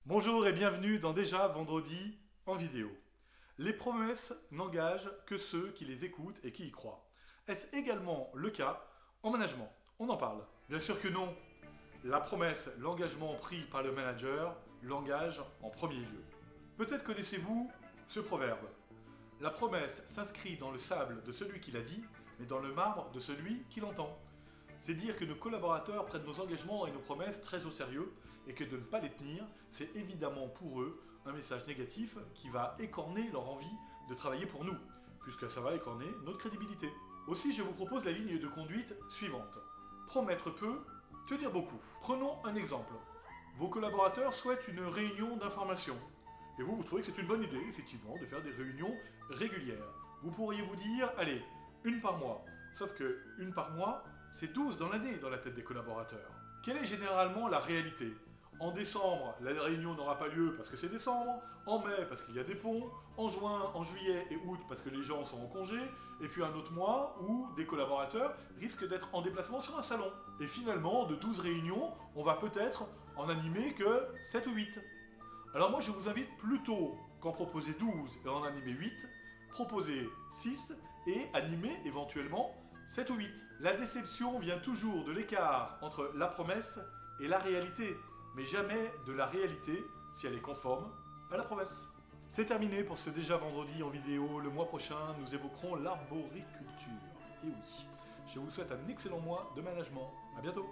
Bonjour et bienvenue dans Déjà Vendredi en vidéo. Les promesses n'engagent que ceux qui les écoutent et qui y croient. Est-ce également le cas en management? On en parle. Bien sûr que non. La promesse, l'engagement pris par le manager, l'engage en premier lieu. Peut-être connaissez-vous ce proverbe. La promesse s'inscrit dans le sable de celui qui l'a dit, mais dans le marbre de celui qui l'entend. C'est dire que nos collaborateurs prennent nos engagements et nos promesses très au sérieux et que de ne pas les tenir, c'est évidemment pour eux un message négatif qui va écorner leur envie de travailler pour nous, puisque ça va écorner notre crédibilité. Aussi, je vous propose la ligne de conduite suivante. Promettre peu, tenir beaucoup. Prenons un exemple. Vos collaborateurs souhaitent une réunion d'information. Et vous trouvez que c'est une bonne idée, effectivement, de faire des réunions régulières. Vous pourriez vous dire, allez, une par mois. Sauf que une par mois, c'est 12 dans l'année dans la tête des collaborateurs. Quelle est généralement la réalité? En décembre, la réunion n'aura pas lieu parce que c'est décembre, en mai parce qu'il y a des ponts, en juin, en juillet et août parce que les gens sont en congé, et puis un autre mois où des collaborateurs risquent d'être en déplacement sur un salon. Et finalement, de 12 réunions, on va peut-être en animer que 7 ou 8. Alors moi je vous invite plutôt qu'en proposer 12 et en animer 8, proposer 6 et animer éventuellement 7 ou 8. La déception vient toujours de l'écart entre la promesse et la réalité, mais jamais de la réalité si elle est conforme à la promesse. C'est terminé pour ce Déjà Vendredi en vidéo. Le mois prochain, nous évoquerons l'arboriculture. Et oui, je vous souhaite un excellent mois de management. A bientôt.